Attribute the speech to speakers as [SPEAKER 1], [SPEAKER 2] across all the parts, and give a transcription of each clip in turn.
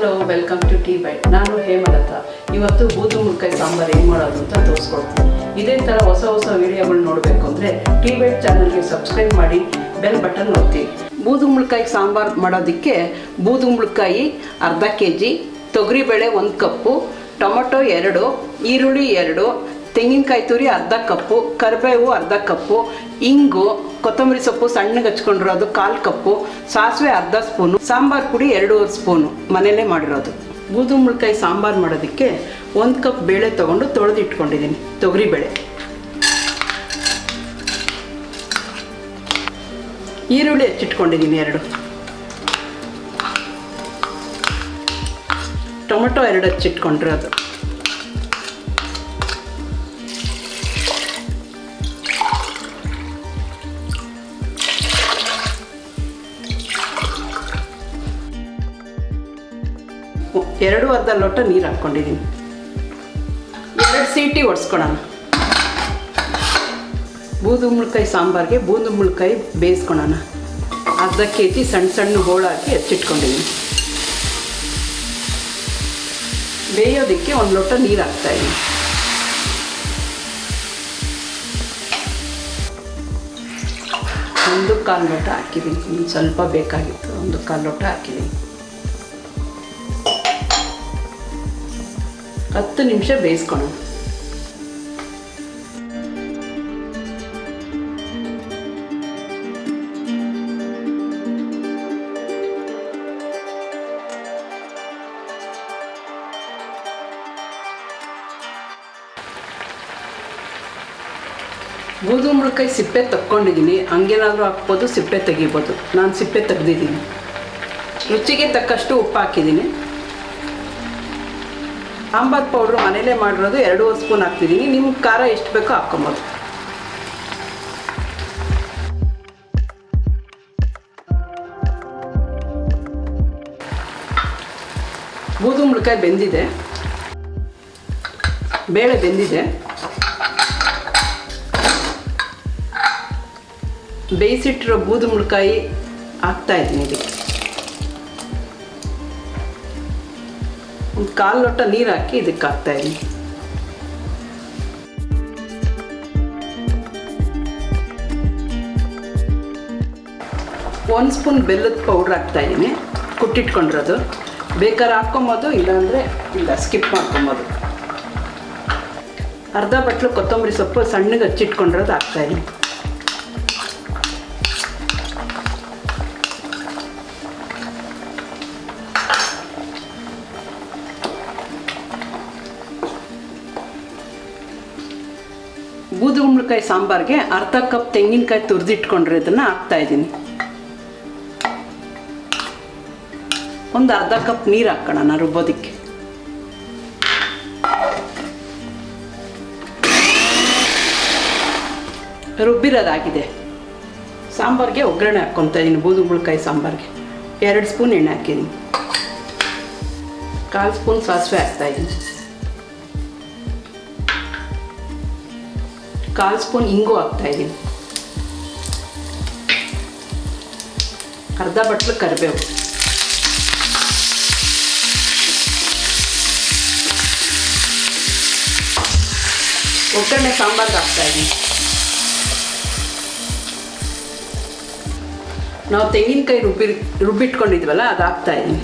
[SPEAKER 1] Hello, welcome to teamtbite. ನಾನು ಹೇಮಲತಾ. ಇವತ್ತು ಬೂದುಗುಂಬಳಕಾಯಿ ಸಾಂಬಾರ್ ಹೆಂಗೆ ಮಾಡೋದು ಅಂತ ತೋರಿಸ್ಕೊಡ್ತೀನಿ. ಇದೇ ಥರ ಹೊಸ ವಿಡಿಯೋಗಳು ನೋಡಬೇಕು ಅಂದರೆ teamtbite ಚಾನಲ್ಗೆ ಸಬ್ಸ್ಕ್ರೈಬ್ ಮಾಡಿ, ಬೆಲ್ ಬಟನ್ ಒತ್ತಿ. ಬೂದುಗುಂಬಳಕಾಯಿ ಸಾಂಬಾರ್ ಮಾಡೋದಕ್ಕೆ ಬೂದುಗುಂಬಳಕಾಯಿ ಅರ್ಧ kg, ತೊಗರಿಬೇಳೆ 1 ಕಪ್ಪು, ಟೊಮೊಟೊ 2, ಈರುಳ್ಳಿ 2, ತೆಂಗಿನಕಾಯಿ ತುರಿ ಅರ್ಧ ಕಪ್ಪು, ಕರಿಬೇವು ಅರ್ಧ ಕಪ್ಪು, ಇಂಗು, ಕೊತ್ತಂಬರಿ ಸೊಪ್ಪು ಸಣ್ಣಗೆ ಹಚ್ಕೊಂಡಿರೋದು 1/4 ಕಪ್ಪು, ಸಾಸಿವೆ ಅರ್ಧ ಸ್ಪೂನು, ಸಾಂಬಾರು ಪುಡಿ 2.5 ಸ್ಪೂನು ಮನೆಯಲ್ಲೇ ಮಾಡಿರೋದು. ಬೂದುಗುಂಬಳಕಾಯಿ ಸಾಂಬಾರು ಮಾಡೋದಕ್ಕೆ 1 ಕಪ್ ಬೇಳೆ ತೊಗೊಂಡು ತೊಳೆದು ಇಟ್ಕೊಂಡಿದ್ದೀನಿ. ತೊಗರಿಬೇಳೆ, ಈರುಳ್ಳಿ ಹೆಚ್ಚಿಟ್ಕೊಂಡಿದ್ದೀನಿ 2, ಟೊಮೊಟೊ 2 ಹೆಚ್ಚಿಟ್ಕೊಂಡಿರೋದು, ಅರ್ಧ ಲೋಟ ನೀರು ಹಾಕ್ಕೊಂಡಿದ್ದೀನಿ. 2 ಸೀಟಿ ಒಡ್ಸ್ಕೊಳೋಣ. ಬೂದುಗುಂಬಳಕಾಯಿ ಸಾಂಬಾರಿಗೆ ಬೂದುಗುಂಬಳಕಾಯಿ ಬೇಯಿಸ್ಕೊಳೋಣ. ಅರ್ಧ kg ಸಣ್ಣ ಹೋಳಾಕಿ ಹೆಚ್ಚಿಟ್ಕೊಂಡಿದ್ದೀನಿ. ಬೇಯೋದಕ್ಕೆ 1 ಲೋಟ ನೀರು ಹಾಕ್ತಾಯಿದ್ದೀನಿ. ಒಂದು 1/4 ಲೋಟ ಹಾಕಿದ್ದೀನಿ. ಸ್ವಲ್ಪ ಬೇಕಾಗಿತ್ತು, 1/4 ಲೋಟ ಹಾಕಿದ್ದೀನಿ. 10 ನಿಮಿಷ ಬೇಯಿಸ್ಕೊಳ್ಳೋಣ. ಬೂದುಗುಂಬಳಕಾಯಿ ಸಿಪ್ಪೆ ತಕ್ಕೊಂಡಿದ್ದೀನಿ. ಹಂಗೇನಾದರೂ ಹಾಕ್ಬೋದು, ಸಿಪ್ಪೆ ತೆಗಿಬೋದು. ನಾನು ಸಿಪ್ಪೆ ತೆಗೆದಿದ್ದೀನಿ. ರುಚಿಗೆ ತಕ್ಕಷ್ಟು ಉಪ್ಪು ಹಾಕಿದ್ದೀನಿ. ಸಾಂಬಾರು ಪೌಡ್ರು ಮನೇಲೇ ಮಾಡಿರೋದು 2 ಸ್ಪೂನ್ ಹಾಕ್ತಿದ್ದೀನಿ. ನಿಮ್ಗೆ ಖಾರ ಎಷ್ಟು ಬೇಕೋ ಹಾಕ್ಕೊಬೋದು. ಬೂದುಗುಂಬಳಕಾಯಿ ಬೆಂದಿದೆ, ಬೇಳೆ ಬೆಂದಿದೆ. ಬೇಯಿಸಿಟ್ಟಿರೋ ಬೂದುಗುಂಬಳಕಾಯಿ ಹಾಕ್ತಾಯಿದ್ದೀನಿ. ಇದಕ್ಕೆ 1/4 ಲೋಟ ನೀರು ಹಾಕಿ ಇದಕ್ಕೆ ಹಾಕ್ತಾಯಿದ್ದೀನಿ. ಒಂದು ಸ್ಪೂನ್ ಬೆಲ್ಲದ ಪೌಡ್ರ್ ಹಾಕ್ತಾಯಿದ್ದೀನಿ, ಕುಟ್ಟಿಟ್ಕೊಂಡಿರೋದು. ಬೇಕಾದ್ರೆ ಹಾಕ್ಕೊಬೋದು, ಇಲ್ಲಾಂದರೆ ಇಲ್ಲ, ಸ್ಕಿಪ್ ಮಾಡ್ಕೊಬೋದು. ಅರ್ಧ ಬಟ್ಲು ಕೊತ್ತಂಬರಿ ಸೊಪ್ಪು ಸಣ್ಣಗೆ ಹಚ್ಚಿಟ್ಕೊಂಡಿರೋದು ಹಾಕ್ತಾಯಿದ್ದೀನಿ. ಬೂದುಗುಂಬಳಕಾಯಿ ಸಾಂಬಾರಿಗೆ ಅರ್ಧ ಕಪ್ ತೆಂಗಿನಕಾಯಿ ತುರಿದಿಟ್ಕೊಂಡಿರೋದನ್ನು ಹಾಕ್ತಾಯಿದ್ದೀನಿ. ಒಂದು ಅರ್ಧ ಕಪ್ ನೀರು ಹಾಕೋಣ ರುಬ್ಬೋದಕ್ಕೆ. ರುಬ್ಬಿರೋದಾಗಿದೆ. ಸಾಂಬಾರಿಗೆ ಒಗ್ಗರಣೆ ಹಾಕ್ಕೊತಾ ಇದ್ದೀನಿ. ಬೂದುಗುಂಬಳಕಾಯಿ ಸಾಂಬಾರಿಗೆ 2 ಸ್ಪೂನ್ ಎಣ್ಣೆ ಹಾಕಿದ್ದೀನಿ. 1/4 ಸ್ಪೂನ್ ಸಾಸಿವೆ ಹಾಕ್ತಾಯಿದ್ದೀನಿ. 1/4 ಸ್ಪೂನ್ ಇಂಗು ಹಾಕ್ತಾಯಿದ್ದೀನಿ. ಅರ್ಧ ಬಟ್ಲು ಕರಿಬೇವು, ಒಗ್ಗರಣೆ ಸಾಂಬಾರ್ಗೆ ಹಾಕ್ತಾಯಿದ್ದೀನಿ. ನಾವು ತೆಂಗಿನಕಾಯಿ ರುಬ್ಬಿಟ್ಕೊಂಡಿದ್ವಲ್ಲ, ಅದು ಹಾಕ್ತಾಯಿದ್ದೀನಿ.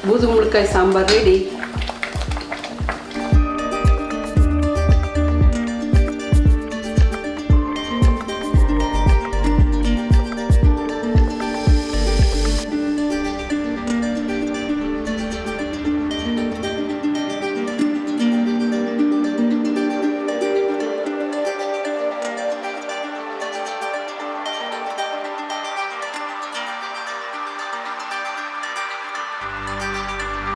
[SPEAKER 1] ಬೂದುಗುಂಬಳಕಾಯಿ ಸಾಂಬಾರು ರೆಡಿ.